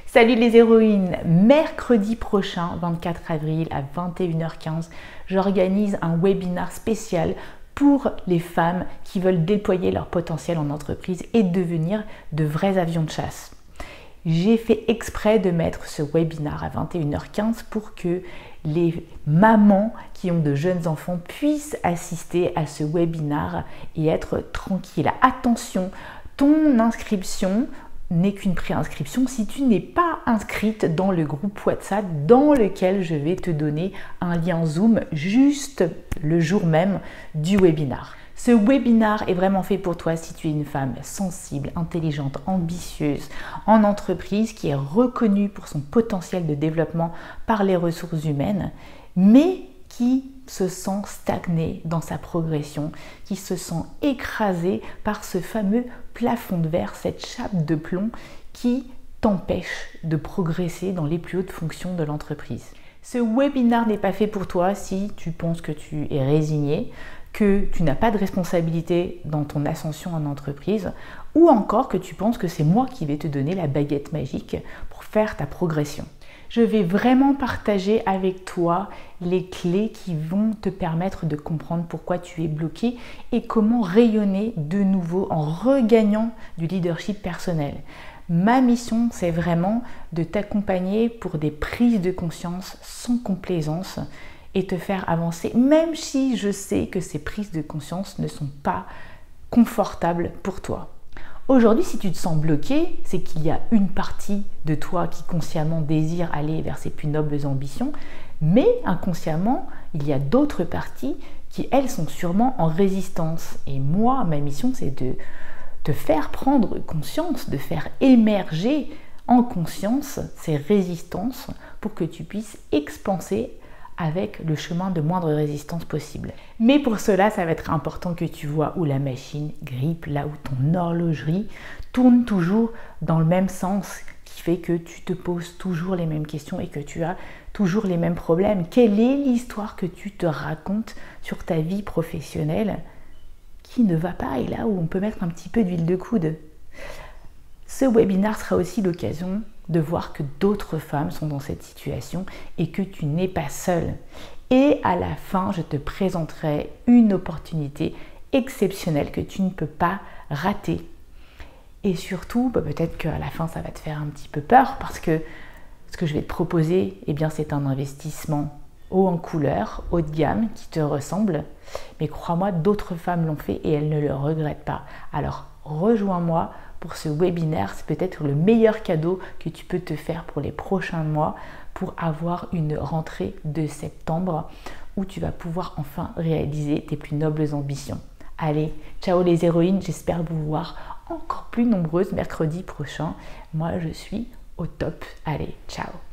Salut les héroïnes! Mercredi prochain, 24 avril à 21h15, j'organise un webinaire spécial pour les femmes qui veulent déployer leur potentiel en entreprise et devenir de vrais avions de chasse. J'ai fait exprès de mettre ce webinaire à 21h15 pour que les mamans qui ont de jeunes enfants puissent assister à ce webinaire et être tranquilles. Attention, ton inscription n'est qu'une préinscription si tu n'es pas inscrite dans le groupe WhatsApp dans lequel je vais te donner un lien Zoom juste le jour même du webinaire. Ce webinaire est vraiment fait pour toi si tu es une femme sensible, intelligente, ambitieuse en entreprise qui est reconnue pour son potentiel de développement par les ressources humaines, mais qui se sent stagnée dans sa progression, qui se sent écrasée par ce fameux plafond de verre, cette chape de plomb qui t'empêche de progresser dans les plus hautes fonctions de l'entreprise. Ce webinaire n'est pas fait pour toi si tu penses que tu es résigné, que tu n'as pas de responsabilité dans ton ascension en entreprise, ou encore que tu penses que c'est moi qui vais te donner la baguette magique pour faire ta progression. Je vais vraiment partager avec toi les clés qui vont te permettre de comprendre pourquoi tu es bloqué et comment rayonner de nouveau en regagnant du leadership personnel. Ma mission, c'est vraiment de t'accompagner pour des prises de conscience sans complaisance et te faire avancer, même si je sais que ces prises de conscience ne sont pas confortables pour toi. Aujourd'hui, si tu te sens bloqué, c'est qu'il y a une partie de toi qui consciemment désire aller vers ses plus nobles ambitions, mais inconsciemment, il y a d'autres parties qui, elles, sont sûrement en résistance. Et moi, ma mission, c'est de te faire prendre conscience, de faire émerger en conscience ces résistances pour que tu puisses expanser avec le chemin de moindre résistance possible. Mais pour cela, ça va être important que tu vois où la machine grippe, là où ton horlogerie tourne toujours dans le même sens, qui fait que tu te poses toujours les mêmes questions et que tu as toujours les mêmes problèmes. Quelle est l'histoire que tu te racontes sur ta vie professionnelle qui ne va pas et là où on peut mettre un petit peu d'huile de coude? Ce webinaire sera aussi l'occasion de voir que d'autres femmes sont dans cette situation et que tu n'es pas seule. Et à la fin, je te présenterai une opportunité exceptionnelle que tu ne peux pas rater. Et surtout, peut-être qu'à la fin, ça va te faire un petit peu peur parce que ce que je vais te proposer, c'est un investissement haut en couleur, haut de gamme, qui te ressemble. Mais crois-moi, d'autres femmes l'ont fait et elles ne le regrettent pas. Alors, rejoins-moi pour ce webinaire, c'est peut-être le meilleur cadeau que tu peux te faire pour les prochains mois pour avoir une rentrée de septembre où tu vas pouvoir enfin réaliser tes plus nobles ambitions. Allez, ciao les héroïnes, j'espère vous voir encore plus nombreuses mercredi prochain. Moi, je suis au top. Allez, ciao!